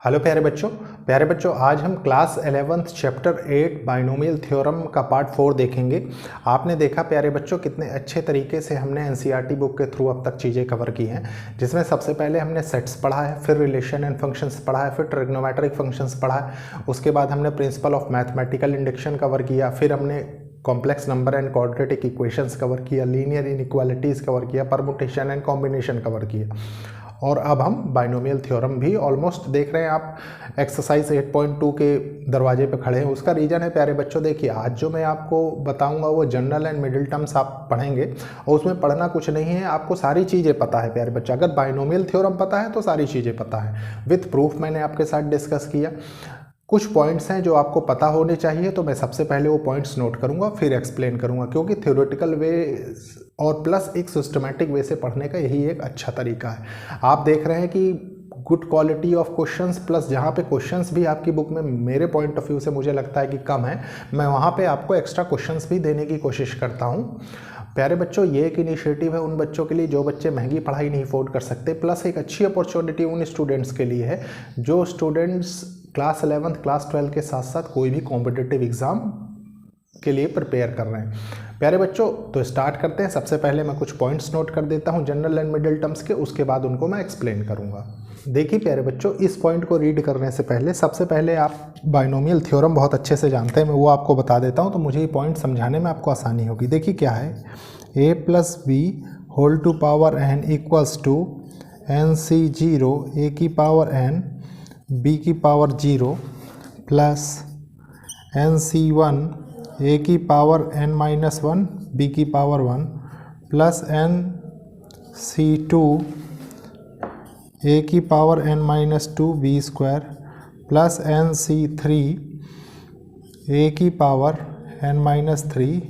Hello प्यारे बच्चों आज हम class 11th chapter 8 binomial theorem का पार्ट 4 देखेंगे। आपने देखा प्यारे बच्चों कितने अच्छे तरीके से हमने एनसीईआरटी बुक के थ्रू अब तक चीज़ें कवर की हैं, जिसमें सबसे पहले हमने सेट्स पढ़ा है, फिर रिलेशन एंड फंक्शंस पढ़ा है, फिर ट्रिग्नोमेट्रिक फंक्शंस पढ़ा है, उसके बाद हमने principle of mathematical induction cover किया, फिर हमने complex number and quadratic equations cover किया, लीनियर इनइक्वालिटीज़ कवर किया, परमुटेशन एंड कॉम्बिनेशन कवर किया और अब हम बाइनोमियल थ्योरम भी ऑलमोस्ट देख रहे हैं। आप एक्सरसाइज 8.2 के दरवाजे पे खड़े हैं। उसका रीज़न है प्यारे बच्चों, देखिए आज जो मैं आपको बताऊंगा वो जनरल एंड मिडिल टर्म्स आप पढ़ेंगे और उसमें पढ़ना कुछ नहीं है, आपको सारी चीज़ें पता है प्यारे बच्चे। अगर बाइनोमियल थ्योरम पता है तो सारी चीज़ें पता है, विथ प्रूफ मैंने आपके साथ डिस्कस किया। कुछ पॉइंट्स हैं जो आपको पता होने चाहिए, तो मैं सबसे पहले वो पॉइंट्स नोट करूंगा फिर एक्सप्लेन करूंगा, क्योंकि थ्योरेटिकल वे और प्लस एक सिस्टमैटिक वे से पढ़ने का यही एक अच्छा तरीका है। आप देख रहे हैं कि good quality of questions plus जहाँ पे क्वेश्चंस भी आपकी बुक में मेरे पॉइंट ऑफ व्यू से मुझे लगता है कि कम है, मैं वहाँ पे आपको एक्स्ट्रा क्वेश्चंस भी देने की कोशिश करता हूँ। प्यारे बच्चों ये एक इनिशिएटिव है उन बच्चों के लिए जो बच्चे महंगी पढ़ाई नहीं अफोर्ड कर सकते, प्लस एक अच्छी अपॉर्चुनिटी उन स्टूडेंट्स के लिए है जो स्टूडेंट्स क्लास 11th क्लास 12 के साथ साथ कोई भी कॉम्पिटिटिव एग्ज़ाम के लिए प्रिपेयर कर रहे हैं। प्यारे बच्चों तो स्टार्ट करते हैं। सबसे पहले मैं कुछ पॉइंट्स नोट कर देता हूं जनरल एंड मिडिल टर्म्स के, उसके बाद उनको मैं एक्सप्लेन करूंगा। देखिए प्यारे बच्चों, इस पॉइंट को रीड करने से पहले सबसे पहले आप बाइनोमियल थ्योरम बहुत अच्छे से जानते हैं, मैं वो आपको बता देता हूं तो मुझे ये पॉइंट समझाने में आपको आसानी होगी। देखिए क्या है, a plus B whole to power n equals to NC0 a की पावर n b की पावर 0 प्लस NC1 a की पावर n-1 b की पावर 1 प्लस NC2 a की power n-2 b square plus NC3 a की power n-3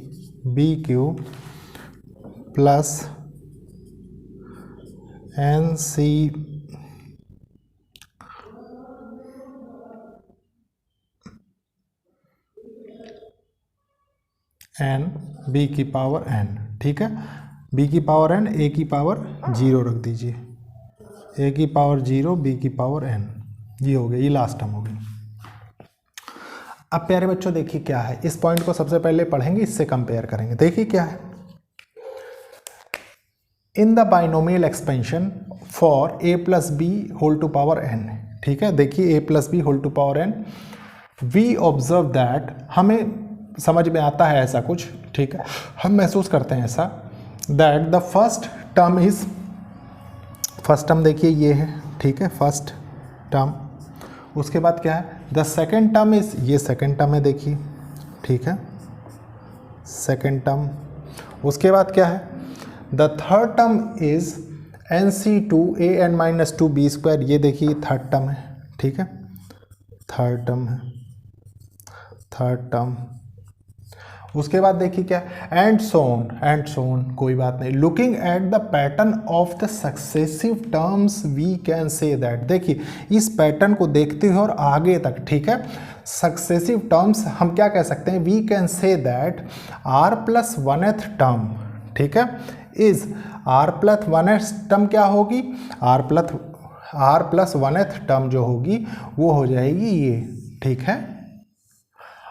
b cube plus b की power n, ठीक है। b की पावर n, a की पावर 0 रख दीजिए, a की पावर 0 b की पावर n, ये हो गया, ये लास्ट टर्म हो गई। अब प्यारे बच्चों देखिए क्या है, इस पॉइंट को सबसे पहले पढ़ेंगे, इससे कंपेयर करेंगे। देखिए क्या है, in the binomial expansion for a plus B whole to power n, ठीक है। देखिए a plus B whole to power n, we observe that, हमें समझ में आता है ऐसा कुछ, ठीक है, हम महसूस करते हैं ऐसा, that the first term is, first term देखिए ये है, ठीक है, फर्स्ट टर्म। उसके बाद क्या है, द सेकेंड टर्म इज, ये सेकेंड टर्म है देखिए, ठीक है, सेकेंड टर्म। उसके बाद क्या है, the third term is NC2 an-2 b square, ये देखिए थर्ड टर्म है, ठीक है, थर्ड टर्म है, थर्ड टर्म। उसके बाद देखिए क्या, एंड सो ऑन, कोई बात नहीं। Looking at the pattern of the successive terms we can say that, देखिए इस पैटर्न को देखते हुए और आगे तक, ठीक है, सक्सेसिव टर्म्स हम क्या कह सकते हैं, we can say that r plus 1th term, ठीक है, is r plus 1th term क्या होगी, r प्लस 1th टर्म जो होगी वो हो जाएगी ये, ठीक है।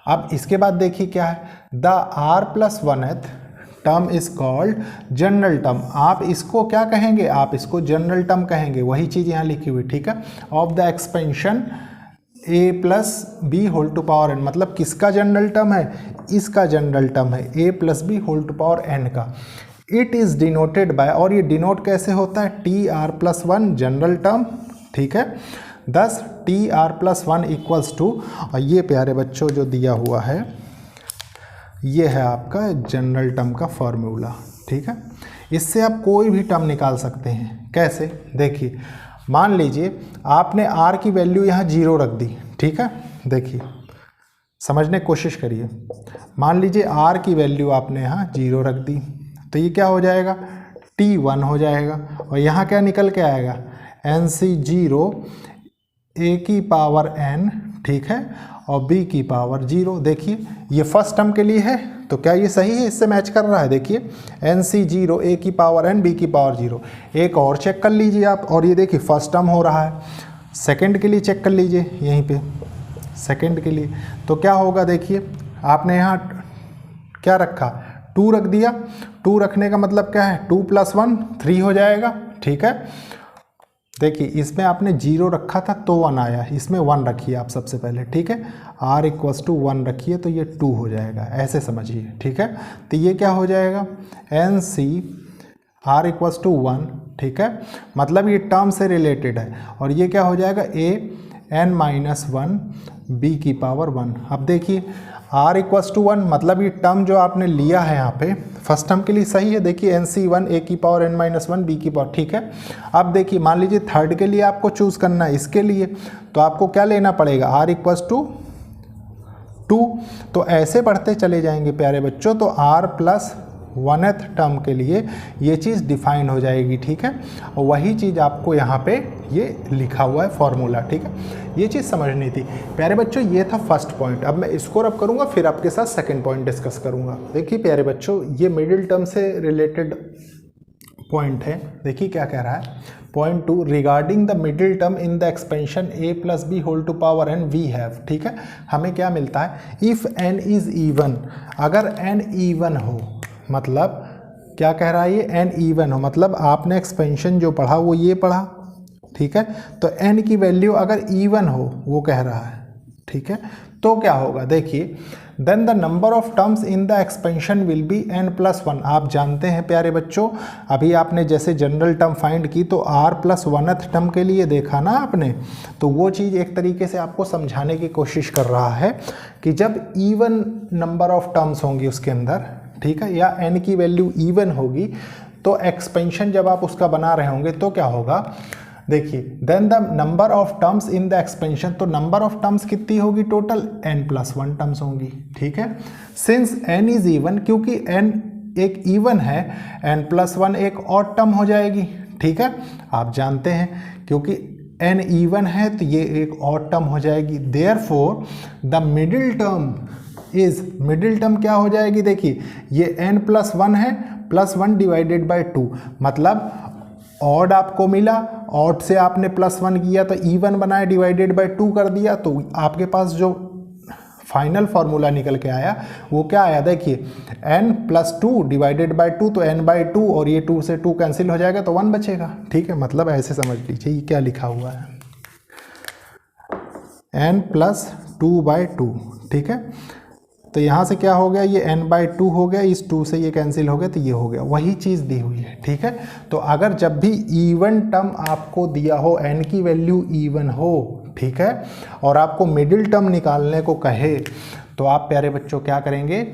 अब इसके बाद देखिए क्या है, the r plus 1th term is called general term, आप इसको क्या कहेंगे, आप इसको जनरल टर्म कहेंगे, वही चीज़ यहाँ लिखी हुई, ठीक है, of the expansion a plus B whole to power n, मतलब किसका जनरल टर्म है, इसका जनरल टर्म है, a plus B whole to power n का। इट इज़ डिनोटेड बाय, और ये डिनोट कैसे होता है, TR प्लस 1 जनरल टर्म, ठीक है, दस TR प्लस 1 इक्वल्स टू, और ये प्यारे बच्चों जो दिया हुआ है ये है आपका जनरल टर्म का फॉर्मूला, ठीक है। इससे आप कोई भी टर्म निकाल सकते हैं, कैसे, देखिए मान लीजिए आपने r की वैल्यू यहाँ 0 रख दी, ठीक है, देखिए समझने की कोशिश करिए, मान लीजिए r की वैल्यू आपने यहाँ 0 रख दी, तो ये क्या हो जाएगा, T1 हो जाएगा, और यहाँ क्या निकल के आएगा, NC0 a की पावर n, ठीक है, और b की पावर 0। देखिए ये फर्स्ट टर्म के लिए है, तो क्या ये सही है, इससे मैच कर रहा है, देखिए NC0 a की पावर n b की पावर 0। एक और चेक कर लीजिए आप, और ये देखिए फर्स्ट टर्म हो रहा है, सेकंड के लिए चेक कर लीजिए यहीं पे, सेकंड के लिए तो क्या होगा, देखिए आपने यहाँ क्या रखा, 2 रख दिया। 2 रखने का मतलब क्या है, 2 + 1 3 हो जाएगा, ठीक है। देखिए इसमें आपने 0 रखा था तो 1 आया, इसमें 1 रखिए आप सबसे पहले, ठीक है। r = 1 रखिए तो ये 2 हो जाएगा, ऐसे समझिए, ठीक है। तो ये क्या हो जाएगा, NC r = 1, ठीक है, मतलब ये टर्म से रिलेटेड है। और ये क्या हो जाएगा, a(n-1) b⁻1। अब देखिए r = 1 मतलब ये टर्म जो आपने लिया है यहाँ पे फर्स्ट टर्म के लिए सही है। देखिए NC1 a⁻n-1 b⁻, ठीक है। अब देखिए मान लीजिए थर्ड के लिए आपको चूज़ करना है, इसके लिए तो आपको क्या लेना पड़ेगा, r = 2। तो ऐसे बढ़ते चले जाएंगे प्यारे बच्चों, तो r + 1th टर्म के लिए ये चीज़ डिफाइन हो जाएगी, ठीक है। और वही चीज़ आपको यहाँ पे ये लिखा हुआ है फॉर्मूला, ठीक है। ये चीज़ समझनी थी प्यारे बच्चों, ये था फर्स्ट पॉइंट। अब मैं इसको रब करूँगा, फिर आपके साथ सेकंड पॉइंट डिस्कस करूँगा। देखिए प्यारे बच्चों, ये मिडिल टर्म से रिलेटेड पॉइंट है। देखिए क्या कह रहा है, point 2, regarding the middle term in the expansion a + b⁻n we have, ठीक है। हमें क्या मिलता है, इफ़ n इज़ इवन, अगर n इवन हो, मतलब क्या कह रहा है ये, n इवन हो, मतलब आपने एक्सपेंशन जो पढ़ा वो ये पढ़ा, ठीक है। तो n की वैल्यू अगर इवन हो, वो कह रहा है, ठीक है। तो क्या होगा, देखिए then the number of terms in the expansion will be n + 1। आप जानते हैं प्यारे बच्चों, अभी आपने जैसे जनरल टर्म फाइंड की तो r + 1th टर्म के लिए देखा ना आपने, तो वो चीज़ एक तरीके से आपको समझाने की कोशिश कर रहा है कि जब इवन नंबर ऑफ टर्म्स होंगी उसके अंदर, ठीक है, या n की वैल्यू इवन होगी, तो एक्सपेंशन जब आप उसका बना रहे होंगे तो क्या होगा, देखिए then the number of terms in the expansion, तो नंबर ऑफ टर्म्स कितनी होगी टोटल, n + 1 टर्म्स होंगी, ठीक है। सिंस n इज इवन, क्योंकि n एक इवन है, n + 1 एक ऑड टर्म हो जाएगी, ठीक है। आप जानते हैं क्योंकि n इवन है तो ये एक ऑड टर्म हो जाएगी। Therefore the middle term is, middle term क्या हो जाएगी, देखिए ये n + 1 है, +1 / 2, मतलब ऑड आपको मिला, ऑड से आपने +1 किया तो इवन बनाया, /2 कर दिया, तो आपके पास जो फाइनल फार्मूला निकल के आया वो क्या आया, देखिए n + 2 / 2, तो n/2, और ये 2 से 2 कैंसिल हो जाएगा तो 1 बचेगा, ठीक है। मतलब ऐसे समझ लीजिए ये क्या लिखा हुआ है, n + 2/2, ठीक है। तो यहाँ से क्या हो गया, ये n/2 हो गया, इस 2 से ये कैंसिल हो गया तो ये हो गया, वही चीज़ दी हुई है, ठीक है। तो अगर जब भी इवन टर्म आपको दिया हो, n की वैल्यू इवन हो, ठीक है, और आपको मिडिल टर्म निकालने को कहे, तो आप प्यारे बच्चों क्या करेंगे,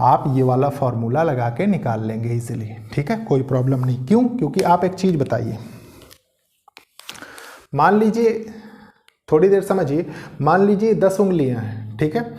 आप ये वाला फॉर्मूला लगा के निकाल लेंगे इजीली, ठीक है, कोई प्रॉब्लम नहीं। क्यों, क्योंकि आप एक चीज़ बताइए, मान लीजिए, थोड़ी देर समझिए, मान लीजिए 10 उंगलियां हैं, ठीक है।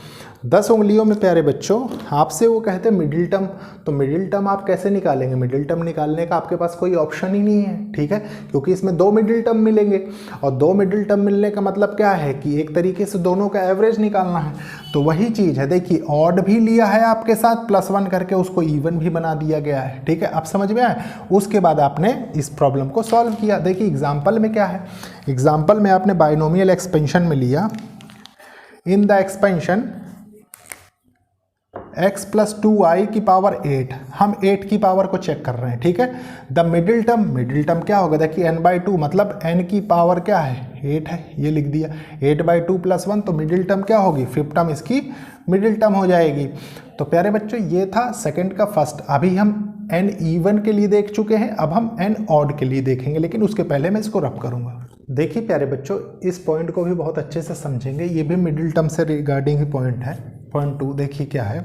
10 उंगलियों में प्यारे बच्चों आपसे वो कहते हैं मिडिल टर्म, तो मिडिल टर्म आप कैसे निकालेंगे, मिडिल टर्म निकालने का आपके पास कोई ऑप्शन ही नहीं है, ठीक है, क्योंकि इसमें 2 मिडिल टर्म मिलेंगे, और 2 मिडिल टर्म मिलने का मतलब क्या है कि एक तरीके से दोनों का एवरेज निकालना है। तो वही चीज़ है, देखिए ऑड भी लिया है आपके साथ, +1 करके उसको इवन भी बना दिया गया है, ठीक है। अब समझ में आए, उसके बाद आपने इस प्रॉब्लम को सॉल्व किया। देखिए एग्जाम्पल में क्या है, एग्जाम्पल में आपने बाइनोमियल एक्सपेंशन में लिया, इन द एक्सपेंशन x + 2i⁸, हम 8 की पावर को चेक कर रहे हैं, ठीक है। द मिडिल टर्म क्या होगा, देखिए n/2, मतलब n की पावर क्या है, 8 है, ये लिख दिया, 8/2 + 1, तो मिडिल टर्म क्या होगी, 5th टर्म इसकी मिडिल टर्म हो जाएगी। तो प्यारे बच्चों ये था सेकंड का फर्स्ट। अभी हम n इवन के लिए देख चुके हैं, अब हम n ऑड के लिए देखेंगे, लेकिन उसके पहले मैं इसको रब करूंगा। देखिए प्यारे बच्चों, इस पॉइंट को भी बहुत अच्छे से समझेंगे, ये भी मिडिल टर्म से रिगार्डिंग ही पॉइंट है। पॉइंट 2 देखिए क्या है,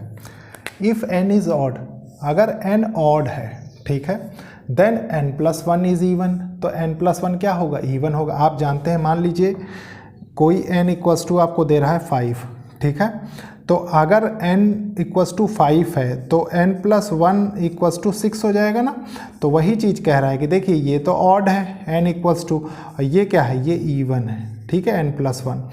इफ़ n इज़ ऑड, अगर n ऑड है, ठीक है, देन n + 1 इज़ इवन, तो n + 1 क्या होगा, इवन होगा। आप जानते हैं, मान लीजिए कोई n = आपको दे रहा है 5, ठीक है, तो अगर n = 5 है तो n + 1 = 6 हो जाएगा ना। तो वही चीज़ कह रहा है कि देखिए ये तो ऑड है, n = ये क्या है, ये इवन है, ठीक है, n + 1।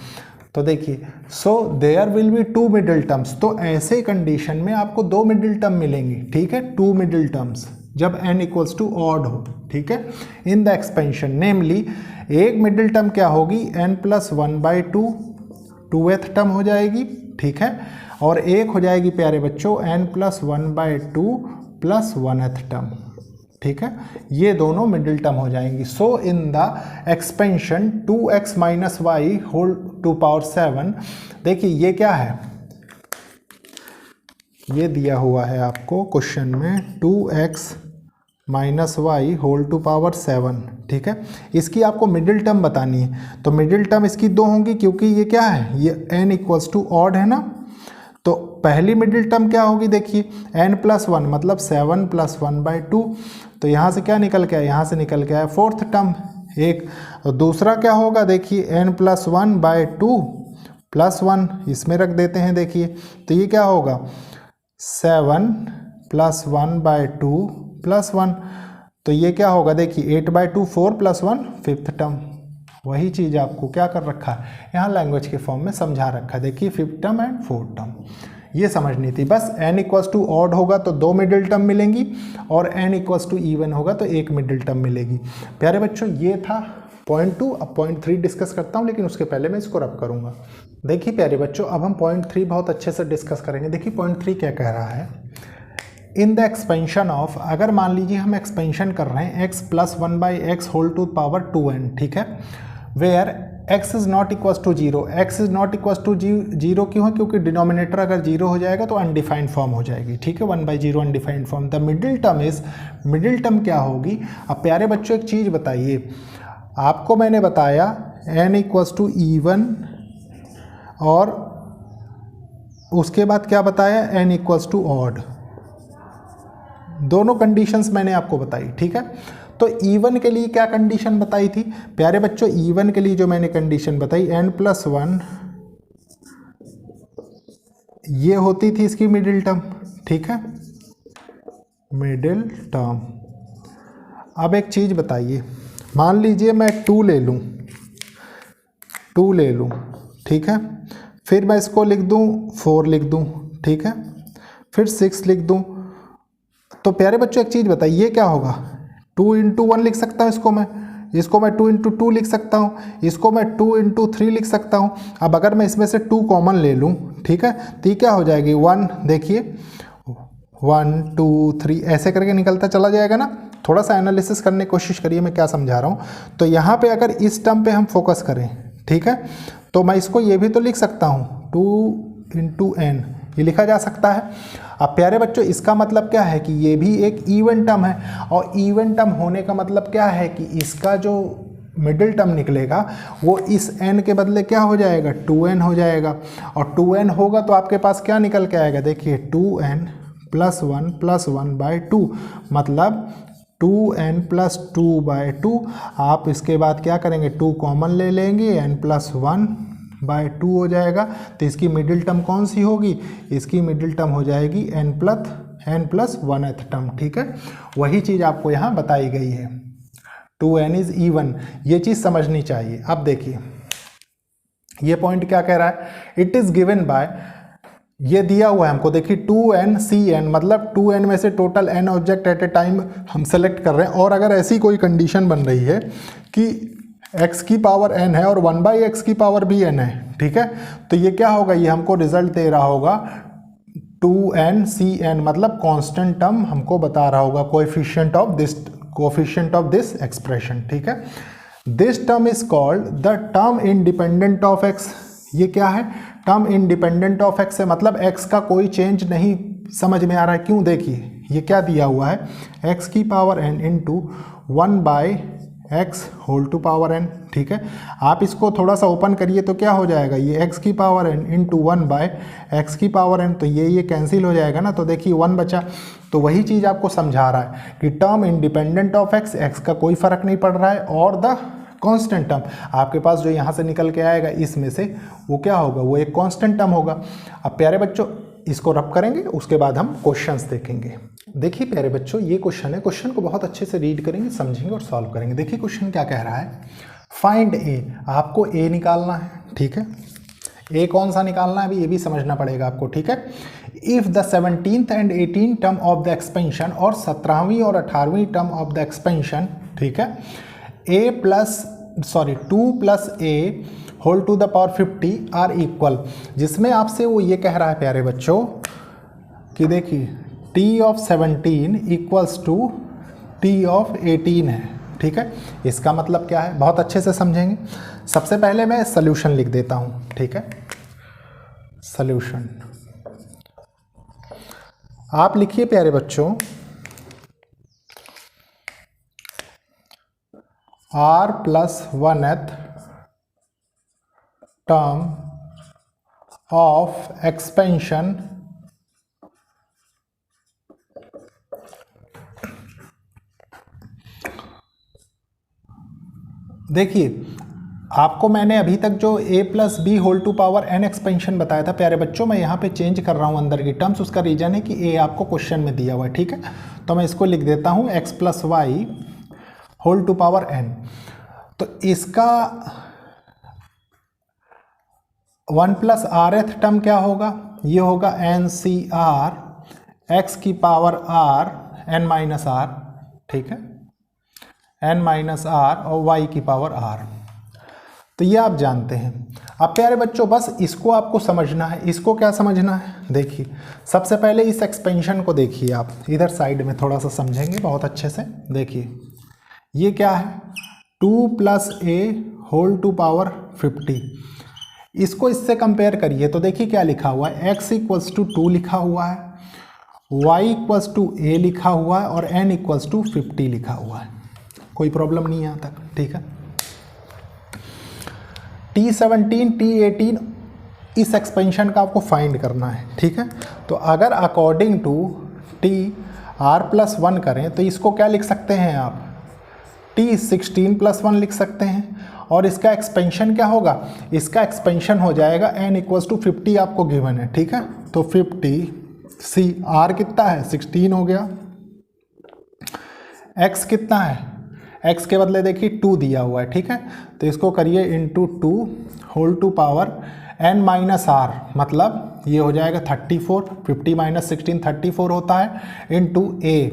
तो देखिए so there will be 2 middle terms, तो ऐसे कंडीशन में आपको 2 मिडिल टर्म मिलेंगी, ठीक है, 2 मिडिल टर्म्स, जब n इक्वल्स टू ऑड हो, ठीक है, इन द एक्सपेंशन नेमली एक मिडिल टर्म क्या होगी n प्लस 1/2 2th टर्म हो जाएगी, ठीक है, और एक हो जाएगी प्यारे बच्चों n plus 1/2 plus 1th term, ठीक है, ये दोनों मिडिल टर्म हो जाएंगी। So in the expansion 2x minus Y whole to power 7, देखिए ये क्या है, ये दिया हुआ है आपको क्वेश्चन में 2x minus Y whole to power 7, ठीक है, इसकी आपको मिडिल टर्म बतानी है। तो मिडिल टर्म इसकी दो होंगी क्योंकि ये क्या है, ये n इक्वल्स टू ऑड है ना, तो पहली मिडिल टर्म क्या होगी, देखिए n प्लस 1 मतलब 7 प्लस 1/2, तो यहाँ से क्या निकल के आया, यहाँ से निकल के आया 4th टर्म एक। तो दूसरा क्या होगा, देखिए n प्लस 1/2 प्लस 1 इसमें रख देते हैं, देखिए तो ये क्या होगा 7 प्लस 1/2 प्लस 1, तो ये क्या होगा, देखिए 8/2 4 प्लस 1 5th टर्म। वही चीज़ आपको क्या कर रखा है, यहाँ लैंग्वेज के फॉर्म में समझा रखा है, देखिए 5th term and 4th term, ये समझनी थी बस। n इक्वल्स टू ऑड होगा तो दो मिडिल टर्म मिलेंगी, और n इक्वल्स टू इवन होगा तो एक मिडिल टर्म मिलेगी। प्यारे बच्चों ये था पॉइंट 2, अब पॉइंट 3 डिस्कस करता हूँ, लेकिन उसके पहले मैं इसको रब करूँगा। देखिए प्यारे बच्चों अब हम पॉइंट 3 बहुत अच्छे से डिस्कस करेंगे। देखिए पॉइंट 3 क्या कह रहा है, इन द एक्सपेंशन ऑफ, अगर मान लीजिए हम एक्सपेंशन कर रहे हैं x plus 1/x whole to power 2n, ठीक है, where x is not equals to 0, x is not equals to 0 क्यों है, क्योंकि डिनोमिनेटर अगर 0 हो जाएगा तो अनडिफाइंड फॉर्म हो जाएगी, ठीक है, 1/0 undefined form. The middle term is, middle term क्या होगी। अब प्यारे बच्चों एक चीज़ बताइए, आपको मैंने बताया n इक्वल्स टू इवन, और उसके बाद क्या बताया n इक्वल्स टू ऑड, दोनों कंडीशंस मैंने आपको बताई, ठीक है। तो इवन के लिए क्या कंडीशन बताई थी प्यारे बच्चों, इवन के लिए जो मैंने कंडीशन बताई n प्लस 1 ये होती थी इसकी मिडिल टर्म, ठीक है, मिडिल टर्म। अब एक चीज़ बताइए, मान लीजिए मैं 2 ले लूँ, 2 ले लूँ, ठीक है, फिर मैं इसको लिख दूँ 4 लिख दूँ, ठीक है, फिर 6 लिख दूँ, तो प्यारे बच्चों एक चीज़ बताइए ये क्या होगा, 2 इंटू 1 लिख सकता हूँ इसको मैं 2 इंटू 2 लिख सकता हूँ, इसको मैं 2 इंटू 3 लिख सकता हूँ। अब अगर मैं इसमें से 2 कॉमन ले लूँ, ठीक है, तो ये क्या हो जाएगी 1, देखिए 1 2 3 ऐसे करके निकलता चला जाएगा ना। थोड़ा सा एनालिसिस करने की कोशिश करिए मैं क्या समझा रहा हूँ। तो यहाँ पे अगर इस टर्म पे हम फोकस करें, ठीक है, तो मैं इसको ये भी तो लिख सकता हूँ 2 इंटू n, ये लिखा जा सकता है। अब प्यारे बच्चों इसका मतलब क्या है कि ये भी एक इवन टर्म है, और इवन टर्म होने का मतलब क्या है कि इसका जो मिडिल टर्म निकलेगा वो इस n के बदले क्या हो जाएगा 2n हो जाएगा, और 2n होगा तो आपके पास क्या निकल के आएगा, देखिए 2n प्लस 1/2 मतलब 2n प्लस 2/2। आप इसके बाद क्या करेंगे 2 कॉमन ले लेंगे, n प्लस 1/2 हो जाएगा। तो इसकी मिडिल टर्म कौन सी होगी, इसकी मिडिल टर्म हो जाएगी n प्लस 1th टर्म, ठीक है। वही चीज़ आपको यहाँ बताई गई है, 2n इज इवन, ये चीज़ समझनी चाहिए। अब देखिए ये पॉइंट क्या कह रहा है, इट इज़ गिवन बाय, ये दिया हुआ है हमको, देखिए 2n cn मतलब 2n में से total n object at A time हम सेलेक्ट कर रहे हैं। और अगर ऐसी कोई कंडीशन बन रही है कि x की पावर n है और 1/x की पावर भी n है, ठीक है, तो ये क्या होगा, ये हमको रिजल्ट दे रहा होगा 2n cn मतलब कांस्टेंट टर्म हमको बता रहा होगा, कोएफिशिएंट ऑफ दिस एक्सप्रेशन, ठीक है। This term is called the term independent of x। ये क्या है, टर्म इंडिपेंडेंट ऑफ x है, मतलब x का कोई चेंज नहीं समझ में आ रहा है। क्यों, देखिए ये क्या दिया हुआ है, x की power n into 1/x whole to power n, ठीक है। आप इसको थोड़ा सा ओपन करिए तो क्या हो जाएगा, ये x की पावर n इंटू 1/x की पावर n, तो ये कैंसिल हो जाएगा ना, तो देखिए 1 बचा। तो वही चीज़ आपको समझा रहा है कि टर्म इंडिपेंडेंट ऑफ x का कोई फर्क नहीं पड़ रहा है, और द कांस्टेंट टर्म आपके पास जो यहाँ से निकल के आएगा इसमें से वो क्या होगा, वो एक कांस्टेंट टर्म होगा। अब प्यारे बच्चों इसको रब करेंगे, उसके बाद हम क्वेश्चंस देखेंगे। देखिए प्यारे बच्चों ये क्वेश्चन है, क्वेश्चन को बहुत अच्छे से रीड करेंगे, समझेंगे और सॉल्व करेंगे। देखिए क्वेश्चन क्या कह रहा है, फाइंड ए, आपको ए निकालना है, ठीक है। ए कौन सा निकालना है अभी ये भी समझना पड़ेगा आपको, ठीक है। If the 17th and 18th term of the expansion, और 17वीं और 18वीं टर्म ऑफ द एक्सपेंशन, ठीक है, 2 plus A whole to the power 50 are equal, जिसमें आपसे वो ये कह रहा है प्यारे बच्चों कि देखिए T of 17 equals to T of 18 है, ठीक है। इसका मतलब क्या है बहुत अच्छे से समझेंगे। सबसे पहले मैं सॉल्यूशन लिख देता हूँ, ठीक है। सॉल्यूशन आप लिखिए प्यारे बच्चों, r+1th टर्म ऑफ एक्सपेंशन देखिए आपको मैंने अभी तक जो a+b whole to power n expansion बताया था प्यारे बच्चों, मैं यहाँ पे चेंज कर रहा हूँ अंदर की टर्म्स। उसका रीजन है कि a आपको क्वेश्चन में दिया हुआ है, ठीक है। तो मैं इसको लिख देता हूँ x+y whole to power n। तो इसका 1+rth टर्म क्या होगा, ये होगा NCR x की पावर r n-r, ठीक है, n-r और y की पावर r। तो ये आप जानते हैं। अब प्यारे बच्चों बस इसको आपको समझना है। इसको क्या समझना है, देखिए सबसे पहले इस एक्सपेंशन को देखिए आप, इधर साइड में थोड़ा सा समझेंगे बहुत अच्छे से। देखिए ये क्या है, 2 plus A whole to power 50। इसको इससे कंपेयर करिए तो देखिए क्या लिखा हुआ है, x इक्वल्स टू 2 लिखा हुआ है, y इक्वल्स टू a लिखा हुआ है और n इक्वल्स टू 50 लिखा हुआ है। कोई प्रॉब्लम नहीं है यहाँ तक, ठीक है। T17 T18 इस एक्सपेंशन का आपको फाइंड करना है, ठीक है। तो अगर अकॉर्डिंग टू T r+1 करें तो इसको क्या लिख सकते हैं आप, T16+1 लिख सकते हैं। और इसका एक्सपेंशन क्या होगा, इसका एक्सपेंशन हो जाएगा n इक्वल्स टू 50 आपको गिवन है, ठीक है। तो 50 C r कितना है 16 हो गया, x कितना है, x के बदले देखिए 2 दिया हुआ है, ठीक है। तो इसको करिए into 2 whole to power n-r, मतलब ये हो जाएगा 34, 50 - 16 34 होता है, इंटू a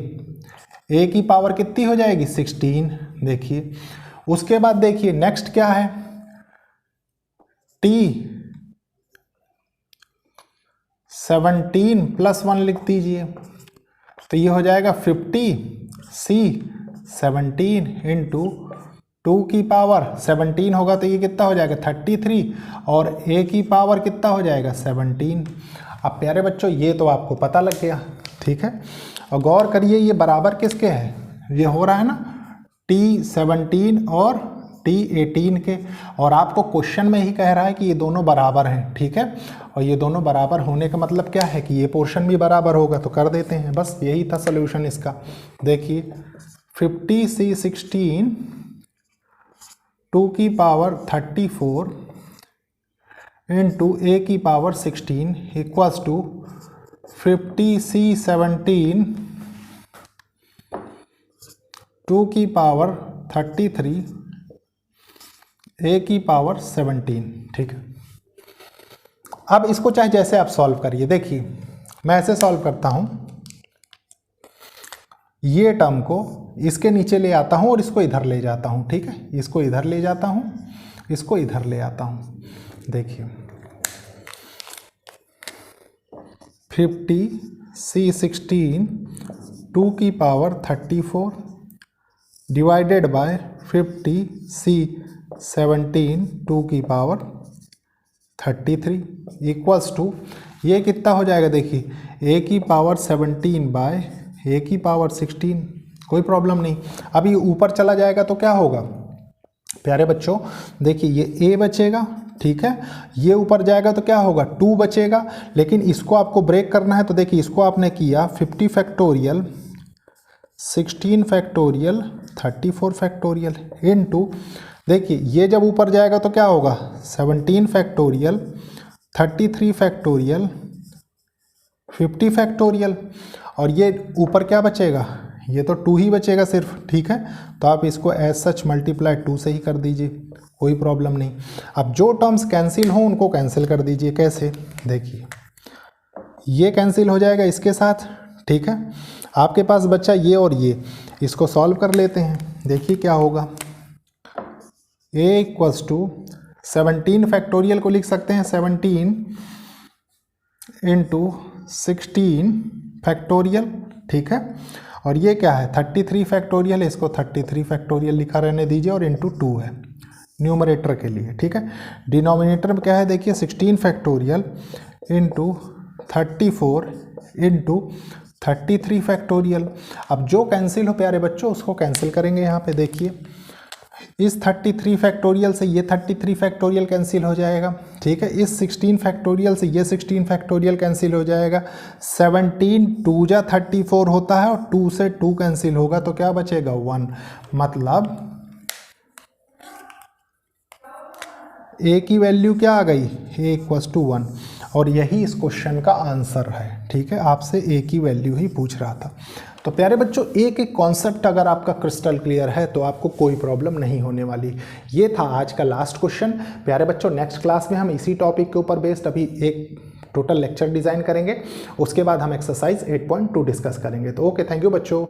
की पावर कितनी हो जाएगी 16। देखिए उसके बाद देखिए नेक्स्ट क्या है, T17+1 लिख दीजिए, तो ये हो जाएगा 50 C 17 इंटू 2 की पावर 17 होगा तो ये कितना हो जाएगा 33, और a की पावर कितना हो जाएगा 17। अब प्यारे बच्चों ये तो आपको पता लग गया, ठीक है। और गौर करिए ये बराबर किसके है, ये हो रहा है ना T17 और T18 के, और आपको क्वेश्चन में ही कह रहा है कि ये दोनों बराबर हैं, ठीक है। और ये दोनों बराबर होने का मतलब क्या है कि ये पोर्शन भी बराबर होगा, तो कर देते हैं, बस यही था सोल्यूशन इसका। देखिए 50 C 16 2 की पावर 34 इंटू a की पावर 16 इक्वल्स टू 50 C 17 2 की पावर 33 a की पावर 17, ठीक है। अब इसको चाहे जैसे आप सॉल्व करिए, देखिए मैं ऐसे सॉल्व करता हूं, ये टर्म को इसके नीचे ले आता हूं और इसको इधर ले जाता हूं, ठीक है। इसको इधर ले जाता हूं, इसको इधर ले आता हूं। देखिए 50 C 16 2 की पावर 34 डिवाइडेड बाय 50 C 17 2 की पावर 33 इक्वल्स टू ये कितना हो जाएगा, देखिए a की पावर 17 बाय a की पावर 16। कोई प्रॉब्लम नहीं। अब ये ऊपर चला जाएगा तो क्या होगा प्यारे बच्चों, देखिए ये a बचेगा, ठीक है। ये ऊपर जाएगा तो क्या होगा 2 बचेगा, लेकिन इसको आपको ब्रेक करना है। तो देखिए इसको आपने किया 50 फैक्टोरियल 16 फैक्टोरियल 34 फैक्टोरियल इनटू, देखिए ये जब ऊपर जाएगा तो क्या होगा 17 फैक्टोरियल 33 फैक्टोरियल 50 फैक्टोरियल, और ये ऊपर क्या बचेगा, ये तो 2 ही बचेगा सिर्फ, ठीक है। तो आप इसको एज सच मल्टीप्लाई 2 से ही कर दीजिए, कोई प्रॉब्लम नहीं। अब जो टर्म्स कैंसिल हो उनको कैंसिल कर दीजिए। कैसे, देखिए ये कैंसिल हो जाएगा इसके साथ, ठीक है। आपके पास बच्चा ये और ये, इसको सॉल्व कर लेते हैं। देखिए क्या होगा, a इक्वल्स टू 17 फैक्टोरियल को लिख सकते हैं 17 इंटू 16 फैक्टोरियल, ठीक है। और ये क्या है 33 फैक्टोरियल, इसको 33 फैक्टोरियल लिखा रहने दीजिए और इंटू 2 है न्यूमरेटर के लिए, ठीक है। डिनोमिनेटर में क्या है देखिए 16 फैक्टोरियल इंटू 34 इंटू 33 फैक्टोरियल। अब जो कैंसिल हो प्यारे बच्चों उसको कैंसिल करेंगे यहाँ पे। देखिए इस 33 फैक्टोरियल से ये 33 फैक्टोरियल कैंसिल हो जाएगा, ठीक है। इस 16 फैक्टोरियल से ये 16 फैक्टोरियल कैंसिल हो जाएगा। 17 2 जा 34 होता है और 2 से 2 कैंसिल होगा तो क्या बचेगा 1। मतलब a की वैल्यू क्या आ गई, a इक्वल्स टू 1। और यही इस क्वेश्चन का आंसर है, ठीक है। आपसे a की वैल्यू ही पूछ रहा था। तो प्यारे बच्चों एक एक कॉन्सेप्ट अगर आपका क्रिस्टल क्लियर है तो आपको कोई प्रॉब्लम नहीं होने वाली। ये था आज का लास्ट क्वेश्चन। प्यारे बच्चों नेक्स्ट क्लास में हम इसी टॉपिक के ऊपर बेस्ड अभी एक टोटल लेक्चर डिज़ाइन करेंगे, उसके बाद हम एक्सरसाइज 8.2 डिस्कस करेंगे। तो ओके, थैंक यू बच्चों।